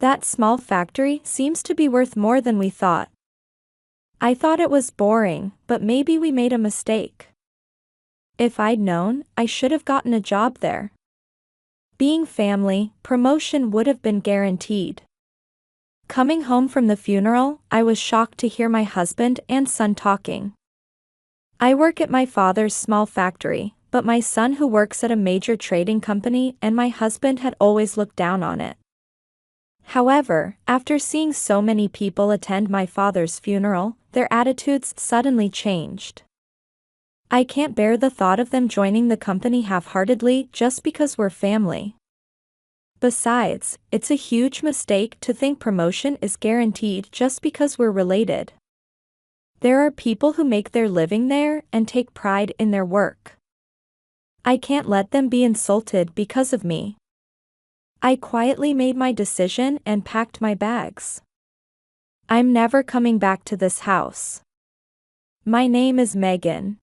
That small factory seems to be worth more than we thought. I thought it was boring, but maybe we made a mistake. If I'd known, I should have gotten a job there. Being family, promotion would have been guaranteed. Coming home from the funeral, I was shocked to hear my husband and son talking. I work at my father's small factory, but my son who works at a major trading company and my husband had always looked down on it. However, after seeing so many people attend my father's funeral, their attitudes suddenly changed. I can't bear the thought of them joining the company half-heartedly just because we're family. Besides, it's a huge mistake to think promotion is guaranteed just because we're related. There are people who make their living there and take pride in their work. I can't let them be insulted because of me. I quietly made my decision and packed my bags. I'm never coming back to this house. My name is Megan.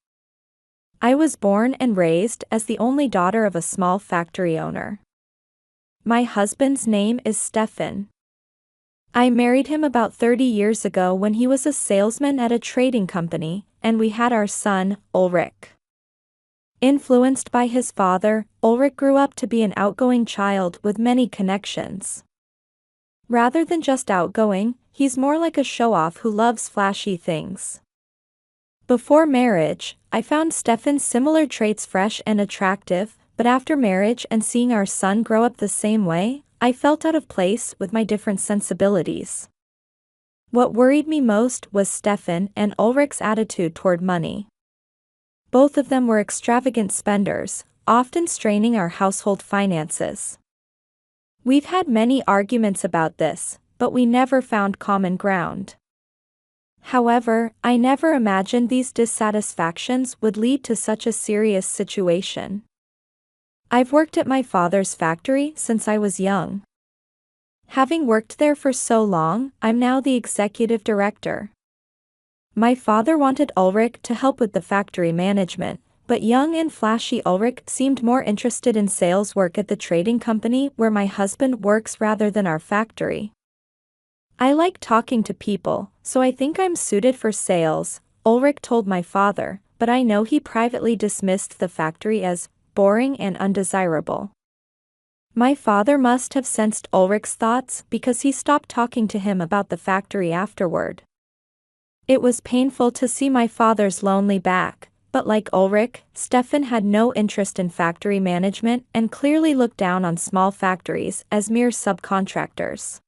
I was born and raised as the only daughter of a small factory owner. My husband's name is Stefan. I married him about 30 years ago when he was a salesman at a trading company, and we had our son, Ulrich. Influenced by his father, Ulrich grew up to be an outgoing child with many connections. Rather than just outgoing, he's more like a show-off who loves flashy things. Before marriage, I found Stefan's similar traits fresh and attractive, but after marriage and seeing our son grow up the same way, I felt out of place with my different sensibilities. What worried me most was Stefan and Ulrich's attitude toward money. Both of them were extravagant spenders, often straining our household finances. We've had many arguments about this, but we never found common ground. However, I never imagined these dissatisfactions would lead to such a serious situation. I've worked at my father's factory since I was young. Having worked there for so long, I'm now the executive director. My father wanted Ulrich to help with the factory management, but young and flashy Ulrich seemed more interested in sales work at the trading company where my husband works rather than our factory. I like talking to people, so I think I'm suited for sales, Ulrich told my father, but I know he privately dismissed the factory as boring and undesirable. My father must have sensed Ulrich's thoughts because he stopped talking to him about the factory afterward. It was painful to see my father's lonely back, but like Ulrich, Stefan had no interest in factory management and clearly looked down on small factories as mere subcontractors.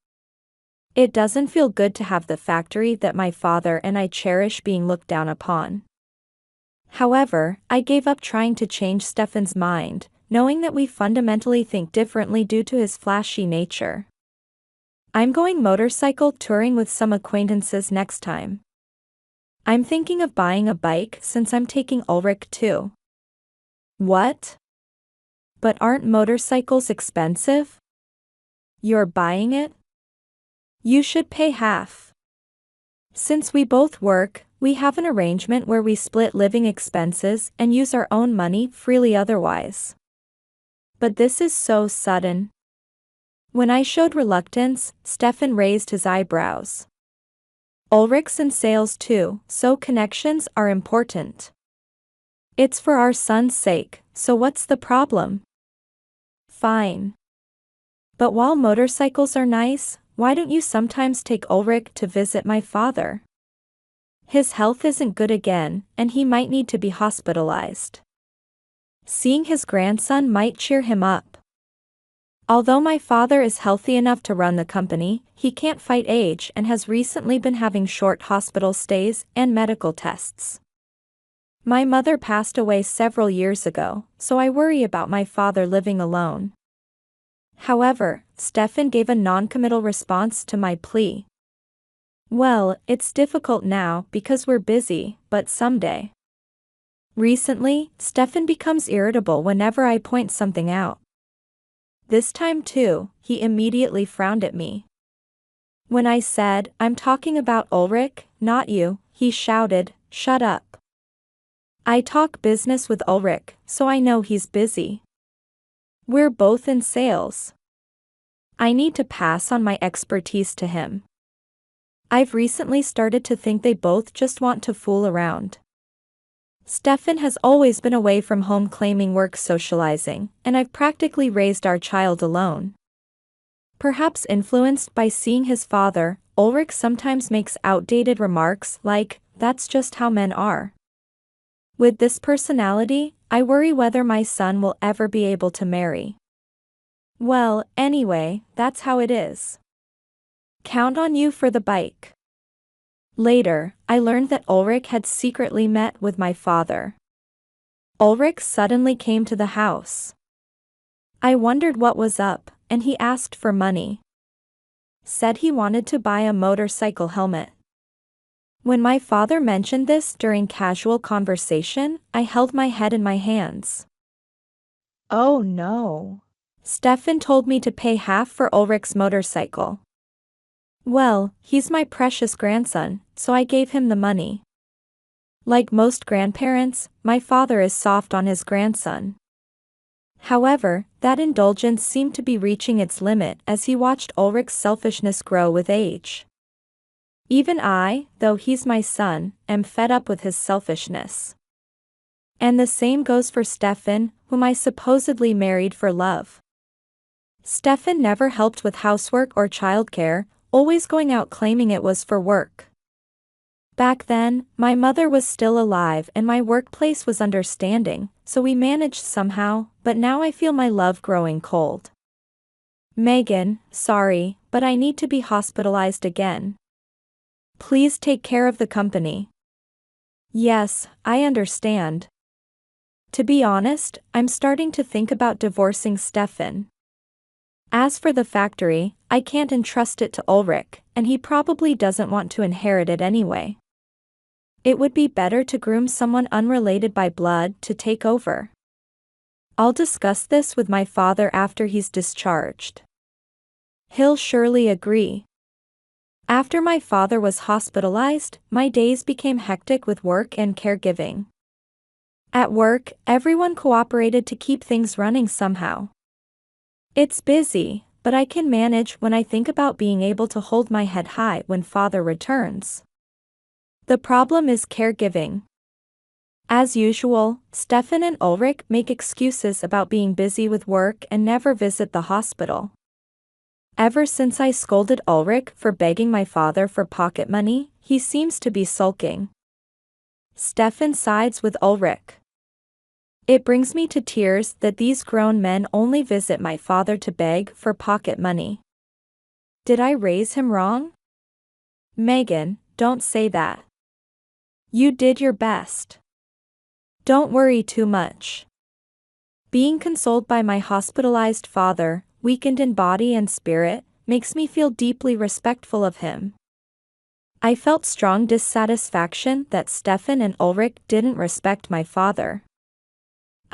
It doesn't feel good to have the factory that my father and I cherish being looked down upon. However, I gave up trying to change Stefan's mind, knowing that we fundamentally think differently due to his flashy nature. I'm going motorcycle touring with some acquaintances next time. I'm thinking of buying a bike since I'm taking Ulrich too. What? But aren't motorcycles expensive? You're buying it? You should pay half. Since we both work, we have an arrangement where we split living expenses and use our own money freely otherwise. But this is so sudden. When I showed reluctance, Stefan raised his eyebrows. Ulrich's in sales too, so connections are important. It's for our son's sake, so what's the problem? Fine. But while motorcycles are nice, why don't you sometimes take Ulrich to visit my father? His health isn't good again, and he might need to be hospitalized. Seeing his grandson might cheer him up. Although my father is healthy enough to run the company, he can't fight age and has recently been having short hospital stays and medical tests. My mother passed away several years ago, so I worry about my father living alone. However, Stefan gave a non-committal response to my plea. Well, it's difficult now because we're busy, but someday. Recently, Stefan becomes irritable whenever I point something out. This time too, he immediately frowned at me. When I said, "I'm talking about Ulrich, not you," he shouted, "Shut up. I talk business with Ulrich, so I know he's busy. We're both in sales. I need to pass on my expertise to him. I've recently started to think they both just want to fool around. Stefan has always been away from home claiming work socializing, and I've practically raised our child alone. Perhaps influenced by seeing his father, Ulrich sometimes makes outdated remarks like, "That's just how men are." With this personality, I worry whether my son will ever be able to marry. Well, anyway, that's how it is. Count on you for the bike. Later, I learned that Ulrich had secretly met with my father. Ulrich suddenly came to the house. I wondered what was up, and he asked for money. Said he wanted to buy a motorcycle helmet. When my father mentioned this during casual conversation, I held my head in my hands. Oh no. Stefan told me to pay half for Ulrich's motorcycle. Well, he's my precious grandson, so I gave him the money. Like most grandparents, my father is soft on his grandson. However, that indulgence seemed to be reaching its limit as he watched Ulrich's selfishness grow with age. Even I, though he's my son, am fed up with his selfishness. And the same goes for Stefan, whom I supposedly married for love. Stefan never helped with housework or childcare, always going out claiming it was for work. Back then, my mother was still alive and my workplace was understanding, so we managed somehow, but now I feel my love growing cold. Megan, sorry, but I need to be hospitalized again. Please take care of the company. Yes, I understand. To be honest, I'm starting to think about divorcing Stefan. As for the factory, I can't entrust it to Ulrich, and he probably doesn't want to inherit it anyway. It would be better to groom someone unrelated by blood to take over. I'll discuss this with my father after he's discharged. He'll surely agree. After my father was hospitalized, my days became hectic with work and caregiving. At work, everyone cooperated to keep things running somehow. It's busy, but I can manage when I think about being able to hold my head high when father returns. The problem is caregiving. As usual, Stefan and Ulrich make excuses about being busy with work and never visit the hospital. Ever since I scolded Ulrich for begging my father for pocket money, he seems to be sulking. Stefan sides with Ulrich. It brings me to tears that these grown men only visit my father to beg for pocket money. Did I raise him wrong? Megan, don't say that. You did your best. Don't worry too much. Being consoled by my hospitalized father, weakened in body and spirit, makes me feel deeply respectful of him. I felt strong dissatisfaction that Stefan and Ulrich didn't respect my father.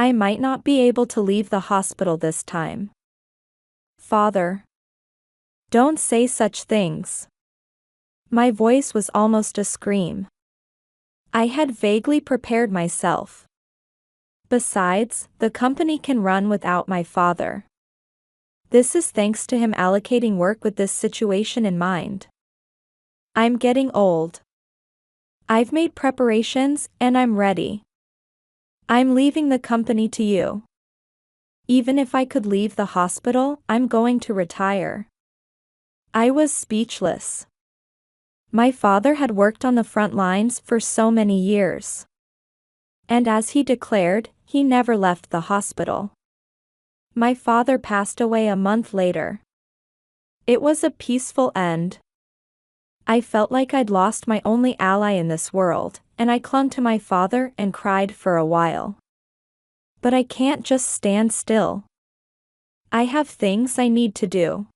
I might not be able to leave the hospital this time. Father. Don't say such things. My voice was almost a scream. I had vaguely prepared myself. Besides, the company can run without my father. This is thanks to him allocating work with this situation in mind. I'm getting old. I've made preparations and I'm ready. I'm leaving the company to you. Even if I could leave the hospital, I'm going to retire. I was speechless. My father had worked on the front lines for so many years. And as he declared, he never left the hospital. My father passed away a month later. It was a peaceful end. I felt like I'd lost my only ally in this world, and I clung to my father and cried for a while. But I can't just stand still. I have things I need to do.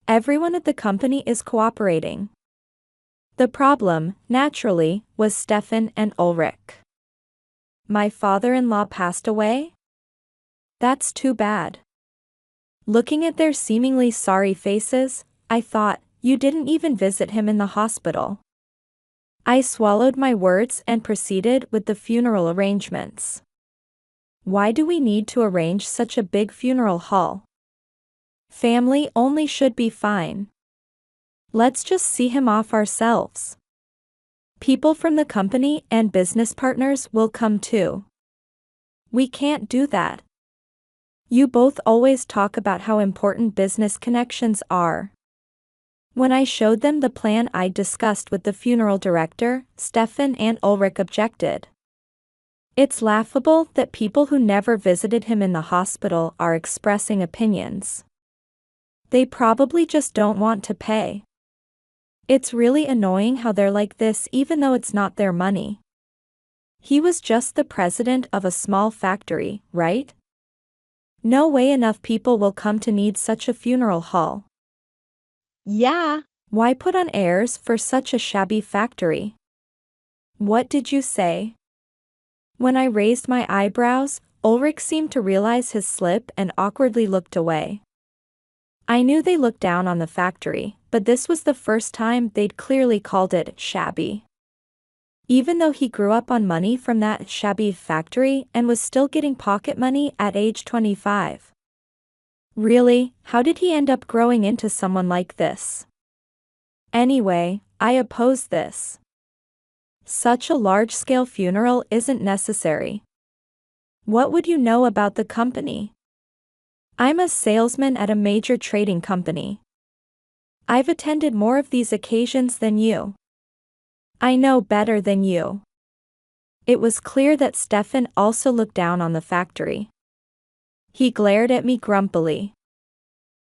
Everyone at the company is cooperating. The problem, naturally, was Stefan and Ulrich. My father-in-law passed away? That's too bad. Looking at their seemingly sorry faces, I thought, you didn't even visit him in the hospital. I swallowed my words and proceeded with the funeral arrangements. Why do we need to arrange such a big funeral hall? Family only should be fine. Let's just see him off ourselves. People from the company and business partners will come too. We can't do that. You both always talk about how important business connections are. When I showed them the plan I discussed with the funeral director, Stefan and Ulrich objected. It's laughable that people who never visited him in the hospital are expressing opinions. They probably just don't want to pay. It's really annoying how they're like this even though it's not their money. He was just the president of a small factory, right? No way enough people will come to need such a funeral hall. Yeah. Why put on airs for such a shabby factory? What did you say? When I raised my eyebrows, Ulrich seemed to realize his slip and awkwardly looked away. I knew they looked down on the factory, but this was the first time they'd clearly called it shabby. Even though he grew up on money from that shabby factory and was still getting pocket money at age 25. Really, how did he end up growing into someone like this? Anyway, I oppose this. Such a large-scale funeral isn't necessary. What would you know about the company? I'm a salesman at a major trading company. I've attended more of these occasions than you. I know better than you. It was clear that Stefan also looked down on the factory. He glared at me grumpily.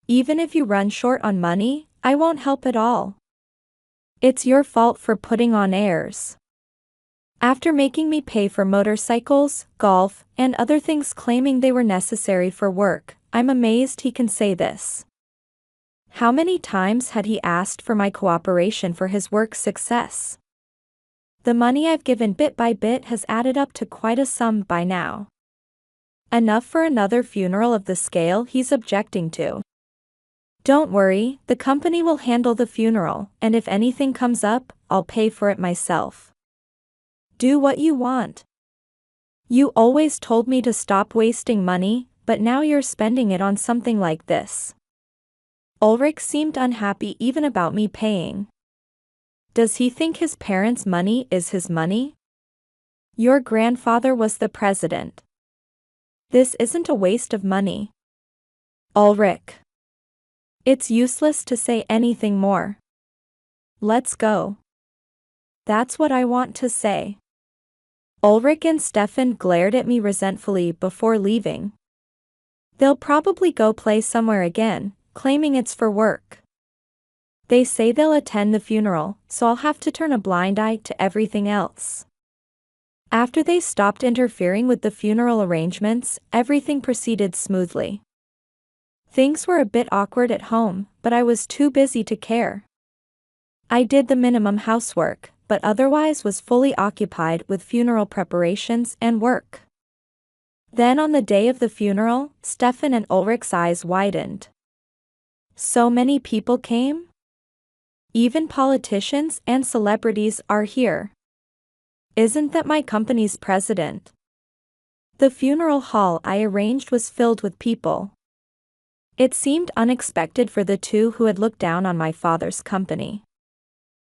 Even if you run short on money, I won't help at all. It's your fault for putting on airs. After making me pay for motorcycles, golf, and other things claiming they were necessary for work, I'm amazed he can say this. How many times had he asked for my cooperation for his work's success? The money I've given bit by bit has added up to quite a sum by now. Enough for another funeral of the scale he's objecting to. Don't worry, the company will handle the funeral, and if anything comes up, I'll pay for it myself. Do what you want. You always told me to stop wasting money, but now you're spending it on something like this. Ulrich seemed unhappy even about me paying. Does he think his parents' money is his money? Your grandfather was the president. This isn't a waste of money. Ulrich. It's useless to say anything more. Let's go. That's what I want to say. Ulrich and Stefan glared at me resentfully before leaving. They'll probably go play somewhere again, claiming it's for work. They say they'll attend the funeral, so I'll have to turn a blind eye to everything else. After they stopped interfering with the funeral arrangements, everything proceeded smoothly. Things were a bit awkward at home, but I was too busy to care. I did the minimum housework, but otherwise was fully occupied with funeral preparations and work. Then on the day of the funeral, Stefan and Ulrich's eyes widened. So many people came? Even politicians and celebrities are here. Isn't that my company's president? The funeral hall I arranged was filled with people. It seemed unexpected for the two who had looked down on my father's company.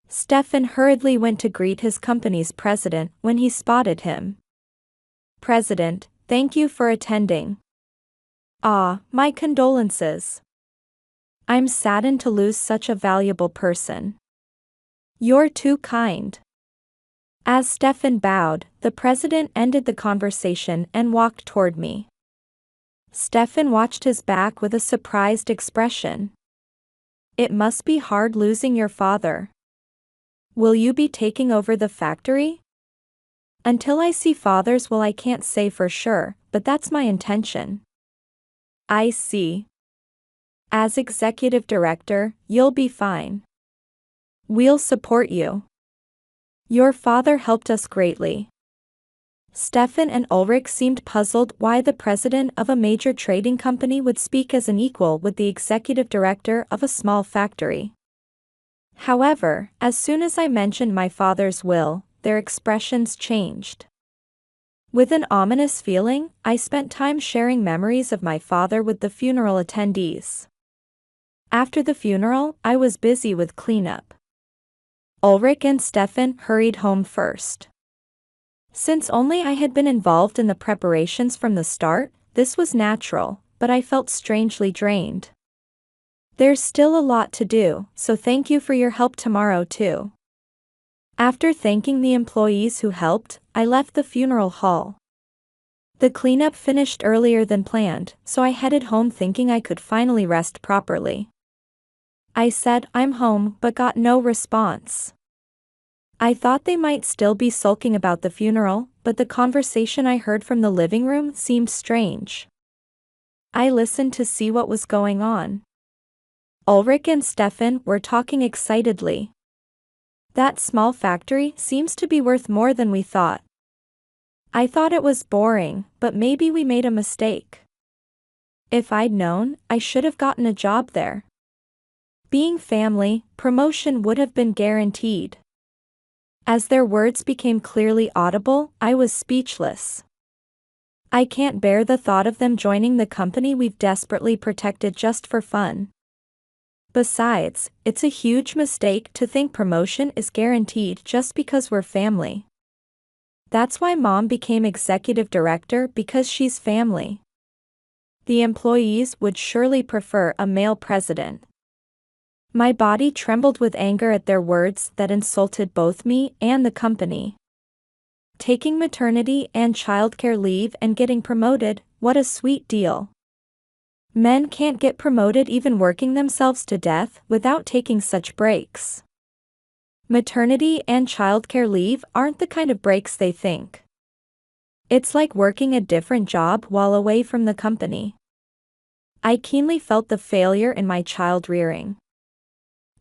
Stefan hurriedly went to greet his company's president when he spotted him. President, thank you for attending. Ah, my condolences. I'm saddened to lose such a valuable person. You're too kind. As Stefan bowed, the president ended the conversation and walked toward me. Stefan watched his back with a surprised expression. It must be hard losing your father. Will you be taking over the factory? Until I see father's will, I can't say for sure, but that's my intention. I see. As executive director, you'll be fine. We'll support you. Your father helped us greatly. Stefan and Ulrich seemed puzzled why the president of a major trading company would speak as an equal with the executive director of a small factory. However, as soon as I mentioned my father's will, their expressions changed. With an ominous feeling, I spent time sharing memories of my father with the funeral attendees. After the funeral, I was busy with cleanup. Ulrich and Stefan hurried home first. Since only I had been involved in the preparations from the start, this was natural, but I felt strangely drained. There's still a lot to do, so thank you for your help tomorrow too. After thanking the employees who helped, I left the funeral hall. The cleanup finished earlier than planned, so I headed home thinking I could finally rest properly. I said, "I'm home," but got no response. I thought they might still be sulking about the funeral, but the conversation I heard from the living room seemed strange. I listened to see what was going on. Ulrich and Stefan were talking excitedly. "That small factory seems to be worth more than we thought. I thought it was boring, but maybe we made a mistake. If I'd known, I should have gotten a job there. Being family, promotion would have been guaranteed." As their words became clearly audible, I was speechless. I can't bear the thought of them joining the company we've desperately protected just for fun. Besides, it's a huge mistake to think promotion is guaranteed just because we're family. That's why Mom became executive director, because she's family. The employees would surely prefer a male president. My body trembled with anger at their words that insulted both me and the company. Taking maternity and childcare leave and getting promoted, what a sweet deal. Men can't get promoted even working themselves to death without taking such breaks. Maternity and childcare leave aren't the kind of breaks they think. It's like working a different job while away from the company. I keenly felt the failure in my child rearing.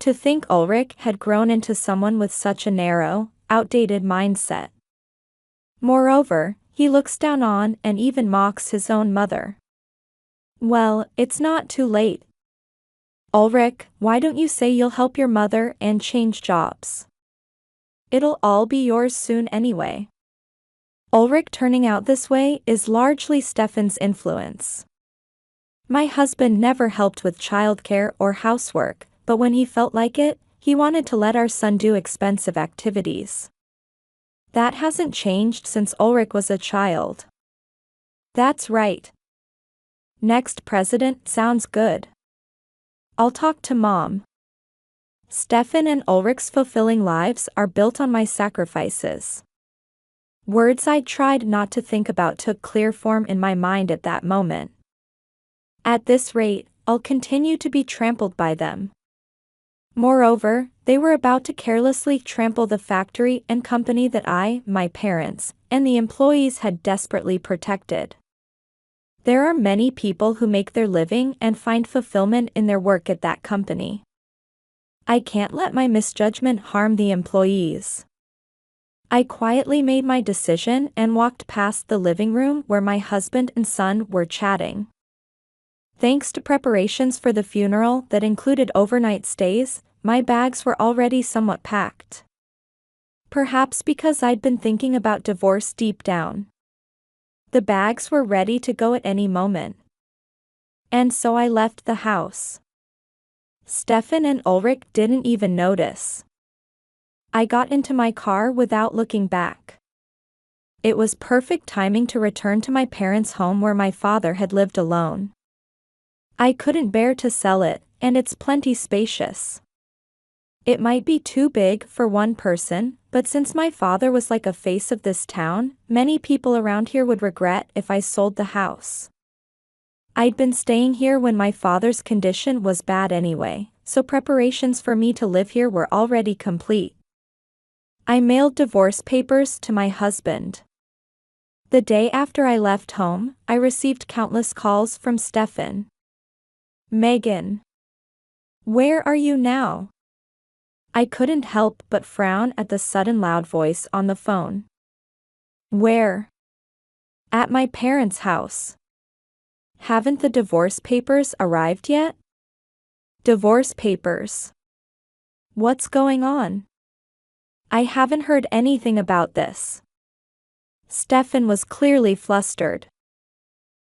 To think Ulrich had grown into someone with such a narrow, outdated mindset. Moreover, he looks down on and even mocks his own mother. Well, it's not too late. Ulrich, why don't you say you'll help your mother and change jobs? It'll all be yours soon anyway. Ulrich turning out this way is largely Stefan's influence. My husband never helped with childcare or housework, but when he felt like it, he wanted to let our son do expensive activities. That hasn't changed since Ulrich was a child. That's right. Next president sounds good. I'll talk to Mom. Stefan and Ulrich's fulfilling lives are built on my sacrifices. Words I tried not to think about took clear form in my mind at that moment. At this rate, I'll continue to be trampled by them. Moreover, they were about to carelessly trample the factory and company that I, my parents, and the employees had desperately protected. There are many people who make their living and find fulfillment in their work at that company. I can't let my misjudgment harm the employees. I quietly made my decision and walked past the living room where my husband and son were chatting. Thanks to preparations for the funeral that included overnight stays, my bags were already somewhat packed. Perhaps because I'd been thinking about divorce deep down. The bags were ready to go at any moment. And so I left the house. Stefan and Ulrich didn't even notice. I got into my car without looking back. It was perfect timing to return to my parents' home where my father had lived alone. I couldn't bear to sell it, and it's plenty spacious. It might be too big for one person, but since my father was like a face of this town, many people around here would regret if I sold the house. I'd been staying here when my father's condition was bad anyway, so preparations for me to live here were already complete. I mailed divorce papers to my husband. The day after I left home, I received countless calls from Stefan. "Megan, where are you now?" I couldn't help but frown at the sudden loud voice on the phone. "Where?" "At my parents' house." "Haven't the divorce papers arrived yet?" "Divorce papers? What's going on?" "I haven't heard anything about this." Stefan was clearly flustered.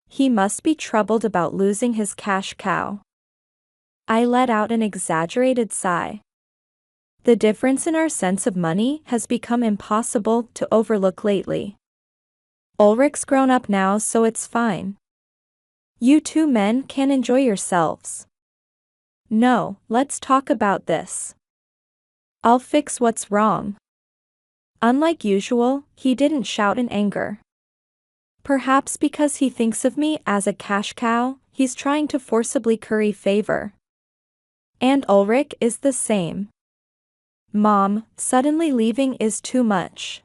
He must be troubled about losing his cash cow. I let out an exaggerated sigh. The difference in our sense of money has become impossible to overlook lately. Ulrich's grown up now, so it's fine. You two men can enjoy yourselves. No, let's talk about this. I'll fix what's wrong. Unlike usual, he didn't shout in anger. Perhaps because he thinks of me as a cash cow, he's trying to forcibly curry favor. And Ulrich is the same. Mom, suddenly leaving is too much.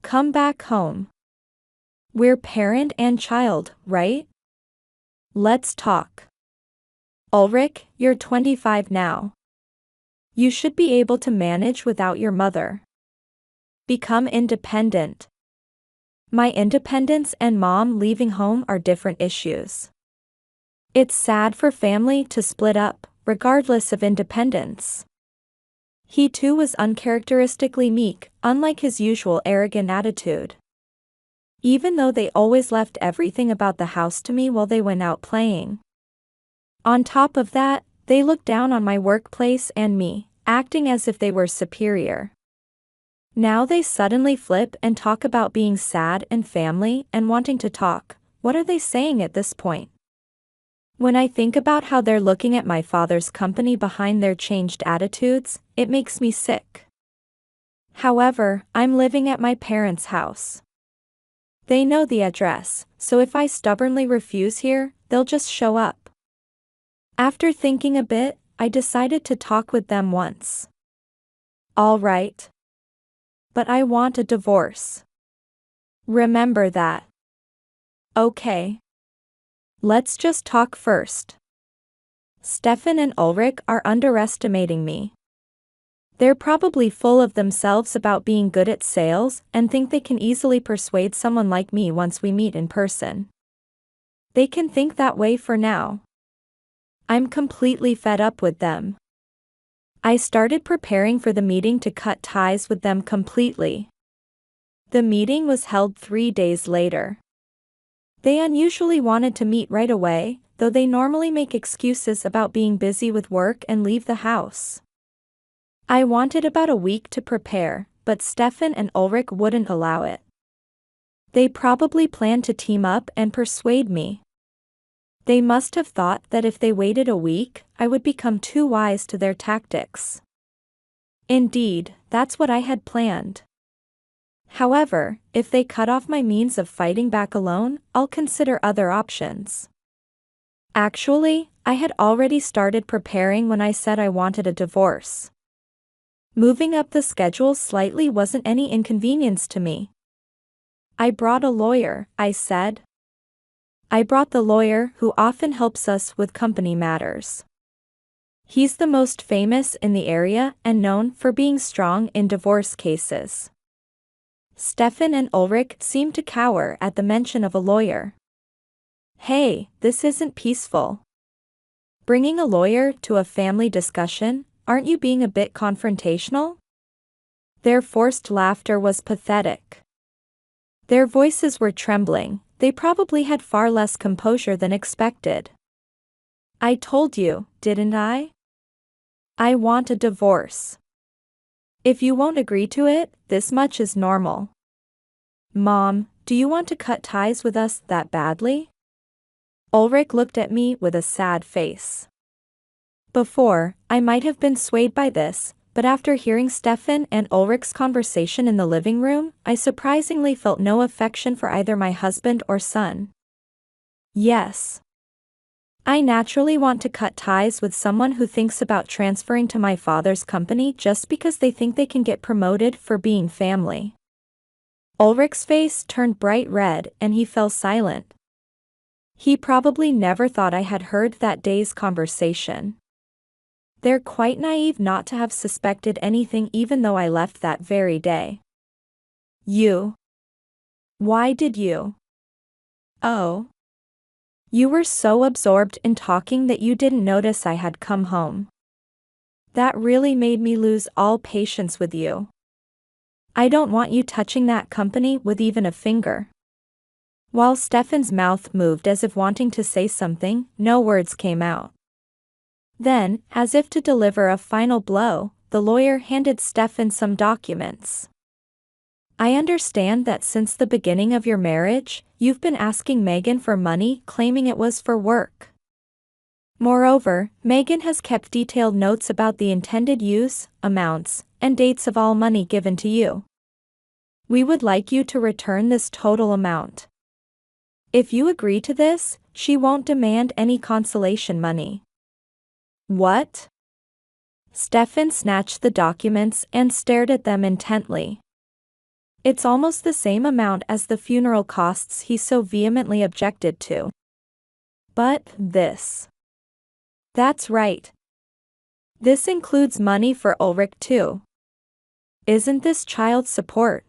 Come back home. We're parent and child, right? Let's talk. Ulrich, you're 25 now. You should be able to manage without your mother. Become independent. My independence and Mom leaving home are different issues. It's sad for family to split up, regardless of independence. He too was uncharacteristically meek, unlike his usual arrogant attitude. Even though they always left everything about the house to me while they went out playing. On top of that, they looked down on my workplace and me, acting as if they were superior. Now they suddenly flip and talk about being sad and family and wanting to talk. What are they saying at this point? When I think about how they're looking at my father's company behind their changed attitudes, it makes me sick. However, I'm living at my parents' house. They know the address, so if I stubbornly refuse here, they'll just show up. After thinking a bit, I decided to talk with them once. All right. But I want a divorce. Remember that. Okay. Let's just talk first. Stefan and Ulrich are underestimating me. They're probably full of themselves about being good at sales and think they can easily persuade someone like me once we meet in person. They can think that way for now. I'm completely fed up with them. I started preparing for the meeting to cut ties with them completely. The meeting was held 3 days later. They unusually wanted to meet right away, though they normally make excuses about being busy with work and leave the house. I wanted about a week to prepare, but Stefan and Ulrich wouldn't allow it. They probably planned to team up and persuade me. They must have thought that if they waited a week, I would become too wise to their tactics. Indeed, that's what I had planned. However, if they cut off my means of fighting back alone, I'll consider other options. Actually, I had already started preparing when I said I wanted a divorce. Moving up the schedule slightly wasn't any inconvenience to me. I brought a lawyer, I said. I brought the lawyer who often helps us with company matters. He's the most famous in the area and known for being strong in divorce cases. Stefan and Ulrich seemed to cower at the mention of a lawyer. Hey, this isn't peaceful. Bringing a lawyer to a family discussion, aren't you being a bit confrontational? Their forced laughter was pathetic. Their voices were trembling, they probably had far less composure than expected. I told you, didn't I? I want a divorce. If you won't agree to it, this much is normal. Mom, do you want to cut ties with us that badly? Ulrich looked at me with a sad face. Before, I might have been swayed by this, but after hearing Stefan and Ulrich's conversation in the living room, I surprisingly felt no affection for either my husband or son. Yes. I naturally want to cut ties with someone who thinks about transferring to my father's company just because they think they can get promoted for being family. Ulrich's face turned bright red and he fell silent. He probably never thought I had heard that day's conversation. They're quite naive not to have suspected anything even though I left that very day. You. Why did you? Oh. You were so absorbed in talking that you didn't notice I had come home. That really made me lose all patience with you. I don't want you touching that company with even a finger. While Stefan's mouth moved as if wanting to say something, no words came out. Then, as if to deliver a final blow, the lawyer handed Stefan some documents. I understand that since the beginning of your marriage, you've been asking Megan for money, claiming it was for work. Moreover, Megan has kept detailed notes about the intended use, amounts, and dates of all money given to you. We would like you to return this total amount. If you agree to this, she won't demand any consolation money. What? Stefan snatched the documents and stared at them intently. It's almost the same amount as the funeral costs he so vehemently objected to. But this. That's right. This includes money for Ulrich too. Isn't this child support?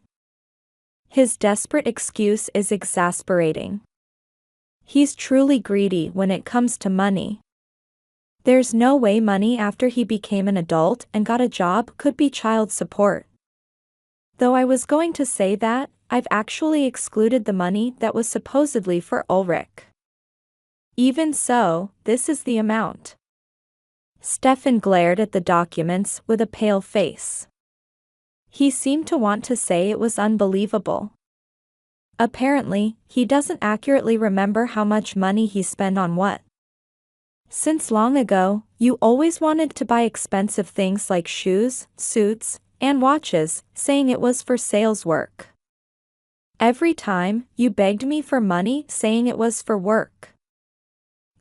His desperate excuse is exasperating. He's truly greedy when it comes to money. There's no way money after he became an adult and got a job could be child support. Though I was going to say that, I've actually excluded the money that was supposedly for Ulrich. Even so, this is the amount. Stefan glared at the documents with a pale face. He seemed to want to say it was unbelievable. Apparently, he doesn't accurately remember how much money he spent on what. Since long ago, you always wanted to buy expensive things like shoes, suits, and watches, saying it was for sales work. Every time, you begged me for money, saying it was for work.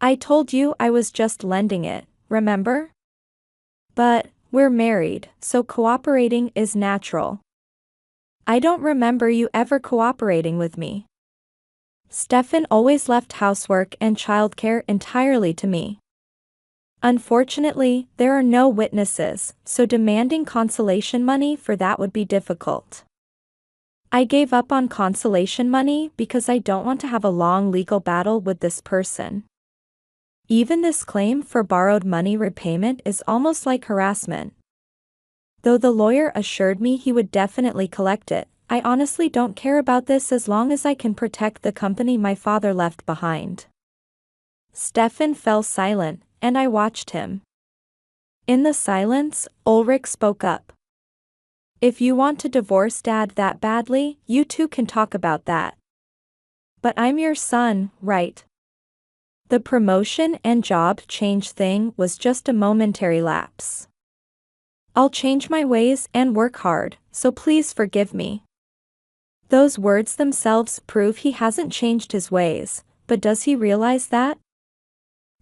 I told you I was just lending it, remember? But, we're married, so cooperating is natural. I don't remember you ever cooperating with me. Stefan always left housework and childcare entirely to me. Unfortunately, there are no witnesses, so demanding consolation money for that would be difficult. I gave up on consolation money because I don't want to have a long legal battle with this person. Even this claim for borrowed money repayment is almost like harassment. Though the lawyer assured me he would definitely collect it, I honestly don't care about this as long as I can protect the company my father left behind. Stefan fell silent, and I watched him. In the silence, Ulrich spoke up. If you want to divorce Dad that badly, you two can talk about that. But I'm your son, right? The promotion and job change thing was just a momentary lapse. I'll change my ways and work hard, so please forgive me. Those words themselves prove he hasn't changed his ways, but does he realize that?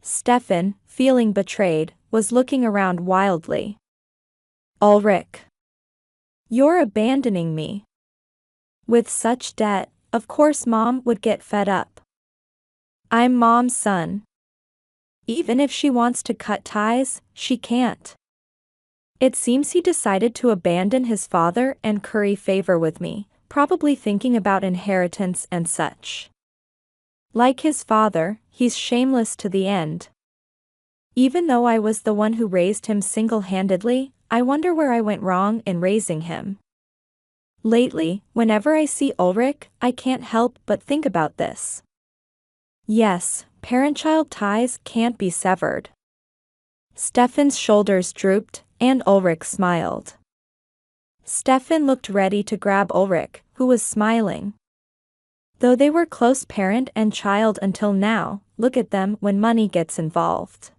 Stefan, feeling betrayed, was looking around wildly. Ulrich. You're abandoning me. With such debt, of course Mom would get fed up. I'm Mom's son. Even if she wants to cut ties, she can't. It seems he decided to abandon his father and curry favor with me, probably thinking about inheritance and such. Like his father, he's shameless to the end. Even though I was the one who raised him single-handedly, I wonder where I went wrong in raising him. Lately, whenever I see Ulrich, I can't help but think about this. Yes, parent-child ties can't be severed. Stefan's shoulders drooped, and Ulrich smiled. Stefan looked ready to grab Ulrich, who was smiling. Though they were close parent and child until now, look at them when money gets involved.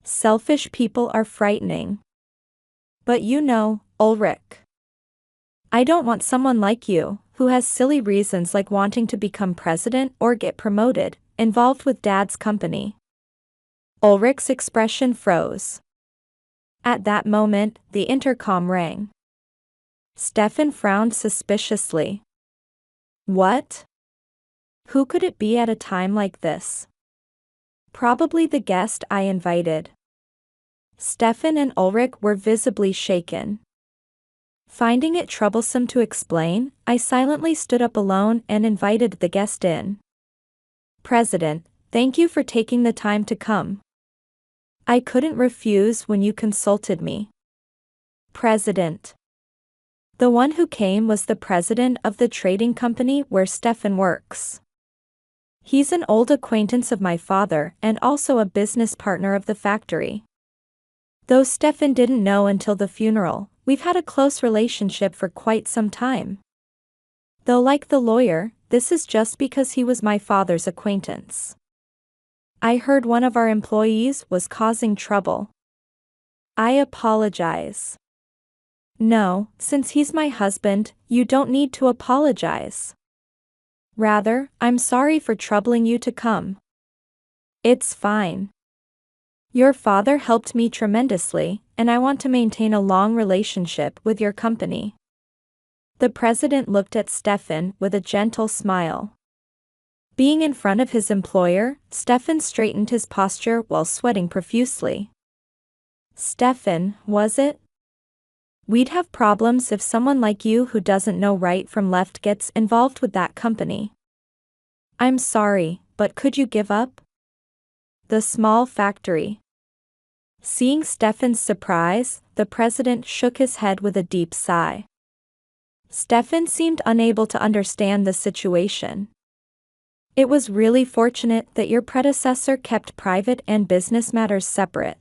Selfish people are frightening. But you know, Ulrich. I don't want someone like you, who has silly reasons like wanting to become president or get promoted, involved with Dad's company. Ulrich's expression froze. At that moment, the intercom rang. Stefan frowned suspiciously. What? Who could it be at a time like this? Probably the guest I invited. Stefan and Ulrich were visibly shaken. Finding it troublesome to explain, I silently stood up alone and invited the guest in. President, thank you for taking the time to come. I couldn't refuse when you consulted me. President. The one who came was the president of the trading company where Stefan works. He's an old acquaintance of my father and also a business partner of the factory. Though Stefan didn't know until the funeral, we've had a close relationship for quite some time. Though like the lawyer, this is just because he was my father's acquaintance. I heard one of our employees was causing trouble. I apologize. No, since he's my husband, you don't need to apologize. Rather, I'm sorry for troubling you to come. It's fine. Your father helped me tremendously, and I want to maintain a long relationship with your company. The president looked at Stefan with a gentle smile. Being in front of his employer, Stefan straightened his posture while sweating profusely. Stefan, was it? We'd have problems if someone like you who doesn't know right from left gets involved with that company. I'm sorry, but could you give up? The small factory. Seeing Stefan's surprise, the president shook his head with a deep sigh. Stefan seemed unable to understand the situation. It was really fortunate that your predecessor kept private and business matters separate.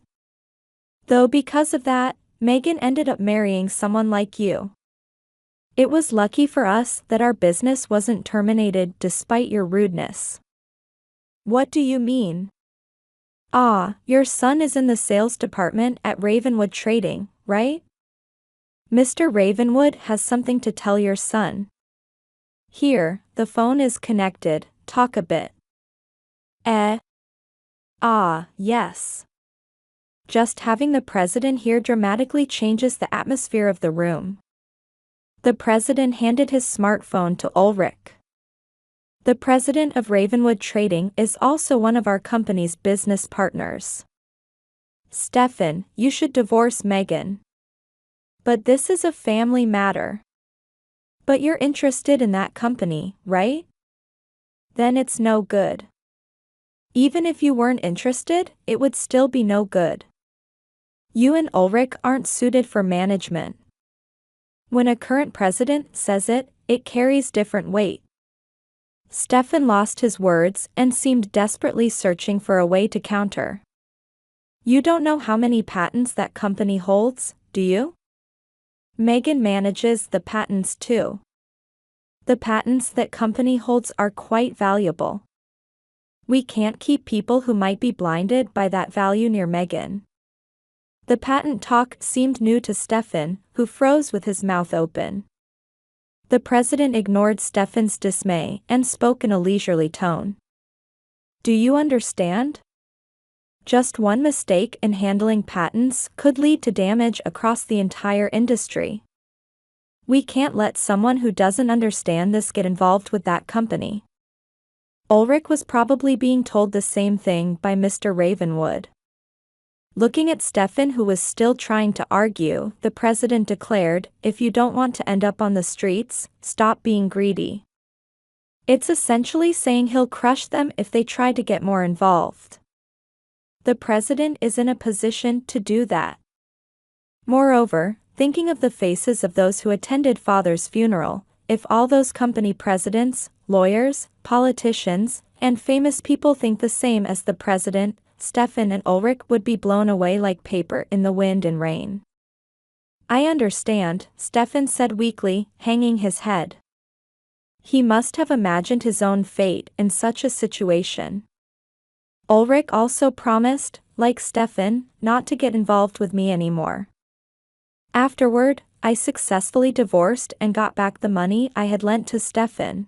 Though because of that, Megan ended up marrying someone like you. It was lucky for us that our business wasn't terminated despite your rudeness. What do you mean? Ah, your son is in the sales department at Ravenwood Trading, right? Mr. Ravenwood has something to tell your son. Here, the phone is connected, talk a bit. Ah, yes. Just having the president here dramatically changes the atmosphere of the room. The president handed his smartphone to Ulrich. The president of Ravenwood Trading is also one of our company's business partners. Stefan, you should divorce Megan. But this is a family matter. But you're interested in that company, right? Then it's no good. Even if you weren't interested, it would still be no good. You and Ulrich aren't suited for management. When a current president says it, it carries different weight. Stefan lost his words and seemed desperately searching for a way to counter. You don't know how many patents that company holds, do you? Megan manages the patents too. The patents that company holds are quite valuable. We can't keep people who might be blinded by that value near Megan. The patent talk seemed new to Stefan, who froze with his mouth open. The president ignored Stefan's dismay and spoke in a leisurely tone. Do you understand? Just one mistake in handling patents could lead to damage across the entire industry. We can't let someone who doesn't understand this get involved with that company. Ulrich was probably being told the same thing by Mr. Ravenwood. Looking at Stefan, who was still trying to argue, the president declared, if you don't want to end up on the streets, stop being greedy. It's essentially saying he'll crush them if they try to get more involved. The president is in a position to do that. Moreover, thinking of the faces of those who attended Father's funeral, if all those company presidents, lawyers, politicians, and famous people think the same as the president, Stefan and Ulrich would be blown away like paper in the wind and rain. I understand, Stefan said weakly, hanging his head. He must have imagined his own fate in such a situation. Ulrich also promised, like Stefan, not to get involved with me anymore. Afterward, I successfully divorced and got back the money I had lent to Stefan.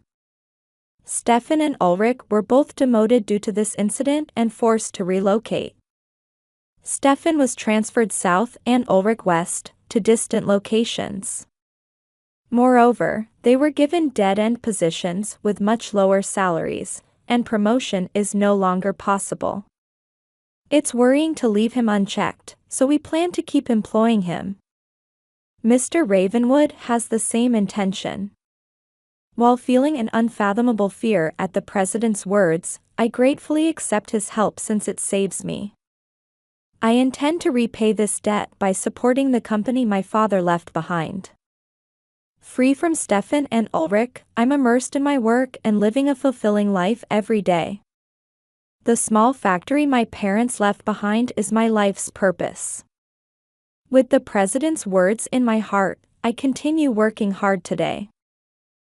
Stefan and Ulrich were both demoted due to this incident and forced to relocate. Stefan was transferred south and Ulrich west, to distant locations. Moreover, they were given dead-end positions with much lower salaries, and promotion is no longer possible. It's worrying to leave him unchecked, so we plan to keep employing him. Mr. Ravenwood has the same intention. While feeling an unfathomable fear at the president's words, I gratefully accept his help since it saves me. I intend to repay this debt by supporting the company my father left behind. Free from Stefan and Ulrich, I'm immersed in my work and living a fulfilling life every day. The small factory my parents left behind is my life's purpose. With the president's words in my heart, I continue working hard today.